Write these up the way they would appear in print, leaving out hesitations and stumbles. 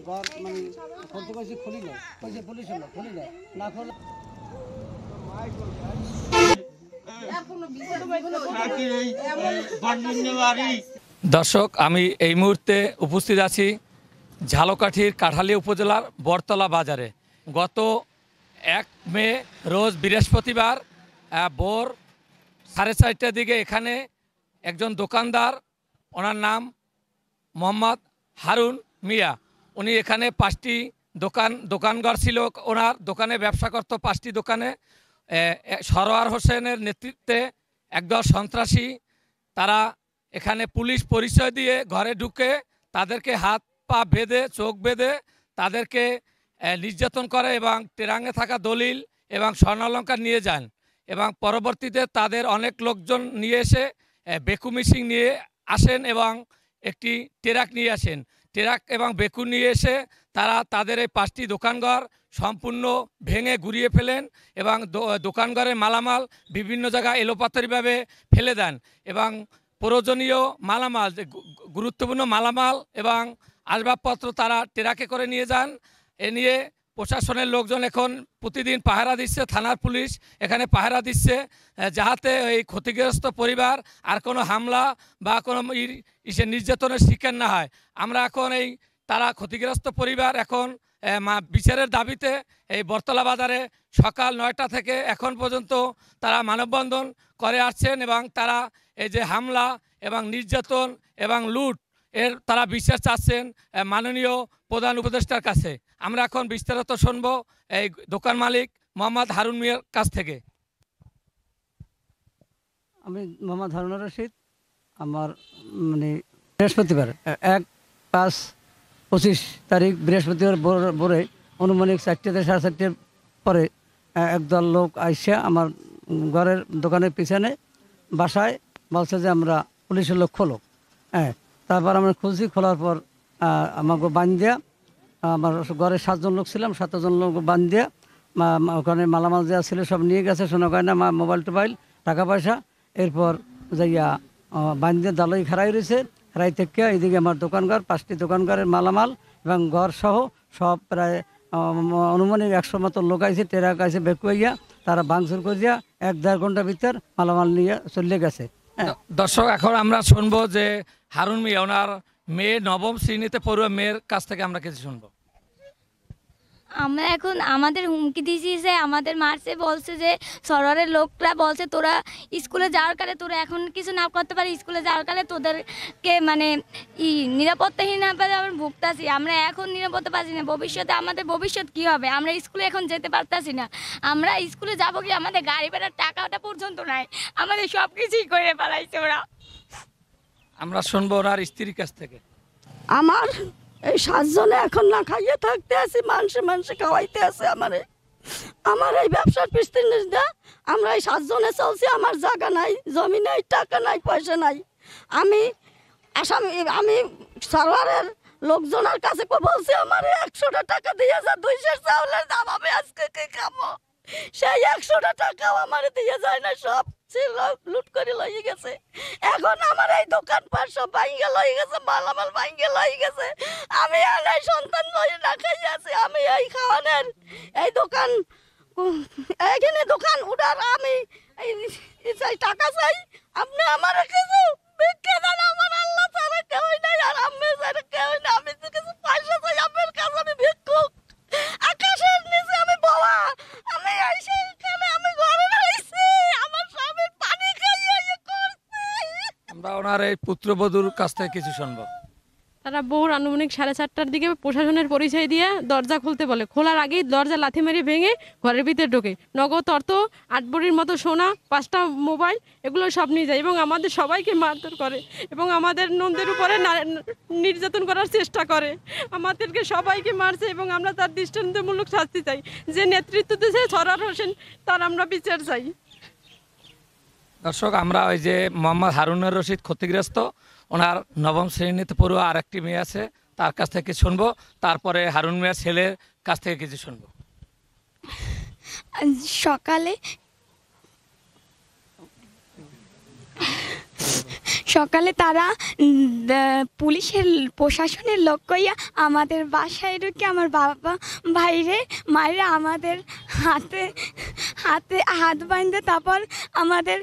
ঘর মানে খুলতে কইছি খুলি না, কইছে পুলিশ হলো খুলি না খুলে দর্শক, আমি এই মুহূর্তে উপস্থিত আছি ঝালকাঠির কাঠালী উপজেলার বরতলা বাজারে। গত 1 মে রোজ বৃহস্পতিবার ভোর 4:30টার দিকে এখানে একজন দোকানদার, ওনার নাম মোহাম্মদ হারুন মিয়া, উনি এখানে 5টি দোকানঘর ছিল, ওনার দোকানে ব্যবসা করত। 5টি দোকানে সরোয়ার হোসেনের নেতৃত্বে একদল সন্ত্রাসী তারা এখানে পুলিশ পরিচয় দিয়ে ঘরে ঢুকে তাদেরকে হাত পা বেঁধে চোখ বেঁধে তাদেরকে নির্যাতন করে এবং টেরাঙে থাকা দলিল এবং স্বর্ণালঙ্কার নিয়ে যান এবং পরবর্তীতে তাদের অনেক লোকজন নিয়ে এসে বেকু মিশিং নিয়ে আসেন এবং একটি ট্রাক নিয়ে আসেন। ট্রাক এবং বেকু নিয়ে এসে তারা তাদের এই 5টি দোকানঘর সম্পূর্ণ ভেঙে গুড়িয়ে ফেলেন এবং দোকানঘরের মালামাল বিভিন্ন জায়গায় এলোপাতারিভাবে ফেলে দেন এবং প্রয়োজনীয় মালামাল, গুরুত্বপূর্ণ মালামাল এবং আসবাবপত্র তারা ট্রাকে করে নিয়ে যান। এ নিয়ে প্রশাসনের লোকজন এখন প্রতিদিন পাহারা দিচ্ছে, থানার পুলিশ এখানে পাহারা দিচ্ছে যাহাতে এই ক্ষতিগ্রস্ত পরিবার আর কোনো হামলা বা কোনো নির্যাতনের শিকার না হয়। আমরা এখন তারা ক্ষতিগ্রস্ত পরিবার এখন বিচারের দাবিতে এই বরতলা বাজারে সকাল 9টা থেকে এখন পর্যন্ত তারা মানববন্ধন করে আসছেন এবং তারা এই যে হামলা এবং নির্যাতন এবং লুট এর তারা বিচার চাচ্ছেন মাননীয় প্রধান উপদেষ্টার কাছে। আমরা এখন বিস্তারিত শুনব এই দোকান মালিক মোহাম্মদ হারুন মিয়ার কাছ থেকে। আমি মোহাম্মদ হারুন রশিদ। আমার মানে বৃহস্পতিবার 1/5/25 তারিখ বৃহস্পতিবার ভোরে অনুমানিক 4টে থেকে 4:30টার পরে একদল লোক আইসা আমার ঘরের দোকানের পিছনে বাসায় বলছে যে আমরা পুলিশের লোক খোলো। তারপর আমরা খুলছি, খোলার পর আমাকে বান্ধিয়া, আমার ঘরে 7 জন লোক ছিলাম, 7 জন লোক বান্ধিয়া ওখানে মালামাল যা ছিল সব নিয়ে গেছে, সোনা গয়না, মোবাইল টোবাইল, টাকা পয়সা। এরপর যাইয়া বান্ধিয়া দালই খারাই রয়েছে। খারাই থেকে এইদিকে আমার দোকানঘর, 5টি দোকানঘরের মালামাল এবং ঘর সহ সব প্রায় অনুমানিক 100 মতো লোক আইছে, ট্রাক আইছে, বেকুয়াইয়া তারা ভাঙচুর করিয়া 1-1.5 ঘন্টার ভিতর মালামাল নিয়ে চলে গেছে। দর্শক, এখন আমরা শুনবো যে হারুন মিয়া, ওনার মেয়ে 9ম শ্রেণীতে পড়ুয়া মেয়ের কাছ থেকে আমরা কিছু শুনবো। আমরা এখন আমাদের হুমকি দিয়েছে, আমাদের মারছে, বলছে যে সরোয়ারের লোকরা বলছে তোরা স্কুলে যাওয়ার কালে তোরা এখন কিছু না করতে পারি, স্কুলে যাওয়ার কালে তোদেরকে মানে নিরাপত্তাহীনভাবে আমরা ভুগতাছি। আমরা এখন নিরাপত্তা পাচ্ছি না, ভবিষ্যতে আমাদের ভবিষ্যৎ কী হবে? আমরা স্কুলে এখন যেতে পারতাছি না। আমরা স্কুলে যাবো কি, আমাদের গাড়ি ভাড়ার টাকাটা পর্যন্ত নাই, আমাদের সব কিছুই করে ফেলাইছে ওরা। আমরা শুনবো ওনার স্ত্রীর কাছ থেকে। আমার এই 7 জনে এখন না খাইয়ে থাকতে আছি, মানুষে খাওয়াইতে আছে আমার এই ব্যবসার বিজনেস দা আমরা এই 7 জনে চলছি। আমার জায়গা নাই, জমি নাই, টাকা নাই, পয়সা নাই। আমি সরকারের লোকজনের কাছে বলছি আমার 100টা টাকা দিয়ে যা, 200 চাউলের দাম আমি আজকে কে খাবো? সেই 100টা টাকাও আমার দিয়ে যায় না, সব লুট করে লয়ে গেছে। এখন আমার এই দোকানপাট সব ভাঙ্গে লয়ে গেছে, মালামাল ভাঙ্গে লয়ে গেছে। আমি আর এই সন্তান লয়ে না খাই আছি। আমি এই খাওয়ানের এই দোকান, এখানে দোকান উঠার আমি এই টাকা চাই, আপনি আমার কিছু ভিক্ষা দেন। আমার আল্লাহ ছাড়া কেউ নাই, আর আমি ছাড়া কেউ নাই। আমি তো কিছু পয়সা চাই আপনার কাছে, আমি ভিক্ষুক, আকাশের নিচে আমি বাবা। আমি এইখানে আমি ঘরে রয়েছি, আমার স্বামী পানি খাইয়ে করছে। আমরা ওনার এই পুত্রবধূর কাছ থেকে কিছু শুনবো। তারা ভোর আনুমানিক 4:30টার দিকে প্রশাসনের পরিচয় দিয়ে দরজা খুলতে বলে। খোলার আগেই দরজা লাথি মেরে ভেঙে ঘরের ভিতরে ঢোকে। নগদ অর্থ, 8 ভরির মতো সোনা, 5টা মোবাইল, এগুলো সব নিয়ে যায় এবং আমাদের সবাইকে মারধর করে এবং আমাদের নন্দের উপরে নির্যাতন করার চেষ্টা করে। আমাদেরকে সবাইকে মারছে এবং আমরা তার দৃষ্টান্তমূলক শাস্তি চাই। যে নেতৃত্ব দিয়েছে সরোয়ার হোসেন, তার আমরা বিচার চাই। দর্শক, আমরা ওই যে মোহাম্মদ হারুনুর রশিদ ক্ষতিগ্রস্ত, ওনার 9ম শ্রেণীতে পড়ুয়া আরেকটি মেয়ে আছে, তার কাছ থেকে শুনবো। তারপরে হারুন মিয়ার ছেলের কাছ থেকে কিছু শুনবো। সকালে তারা পুলিশের প্রশাসনের লোক কইয়া আমাদের বাসায় ঢুকে আমার বাবা ভাইরে মায়েরা আমাদের হাতে হাতে হাত বাঁধে, তারপর আমাদের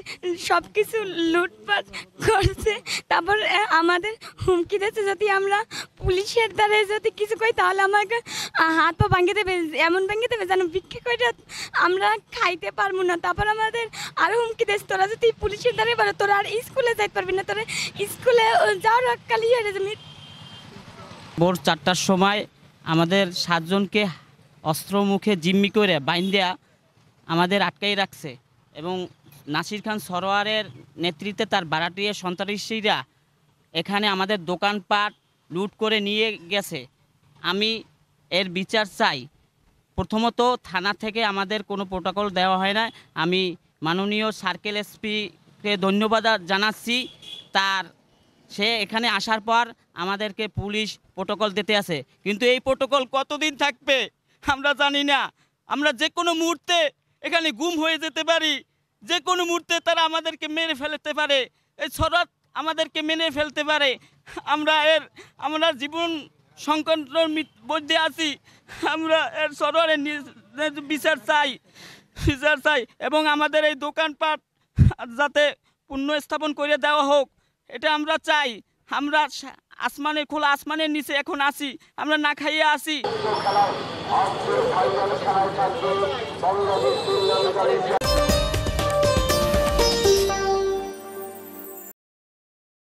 সব কিছু লুটপাট করছে, তারপর আমাদের হুমকি দিচ্ছে যদি আমরা পুলিশের দ্বারা যদি কিছু করি তাহলে আমাকে হাত পা ভাঙিয়ে দেবে, এমন ভেঙে দেবে যেন ভিক্ষা করে আমরা খাইতে পারবো না। তারপর আমাদের আরও হুমকি দিচ্ছে তোরা যদি পুলিশের দ্বারা পারো তোরা আর স্কুলে যাইতে পারবি না, তোরা স্কুলে যাওয়ার কালি ভোর 4টার সময় আমাদের 7 জনকে অস্ত্র মুখে জিম্মি করে বাইন্দিয়া আমাদের আটকাই রাখছে এবং নাসির খান সরোয়ারের নেতৃত্বে তার ভাড়াটিয়া সন্ত্রাসীরা এখানে আমাদের দোকানপাট লুট করে নিয়ে গেছে। আমি এর বিচার চাই। প্রথমত থানা থেকে আমাদের কোনো প্রোটোকল দেওয়া হয় না। আমি মাননীয় সার্কেল এসপিকে ধন্যবাদ জানাচ্ছি, সে এখানে আসার পর আমাদেরকে পুলিশ প্রোটোকল দিতে আছে, কিন্তু এই প্রোটোকল কতদিন থাকবে আমরা জানি না। আমরা যে কোনো মুহূর্তে এখানে গুম হয়ে যেতে পারি, যে কোনো মুহূর্তে তারা আমাদেরকে মেরে ফেলতে পারে, এই সরোয়ার আমাদেরকে মেরে ফেলতে পারে। আমরা জীবন সংকটের মধ্যে আছি, আমরা এর সরোয়ারের বিচার চাই এবং আমাদের এই দোকানপাট যাতে পুনঃস্থাপন করে দেওয়া হোক এটা আমরা চাই। আমরা খোলা আসমানের নিচে এখন আসি, আমরা না খাইয়ে আসি।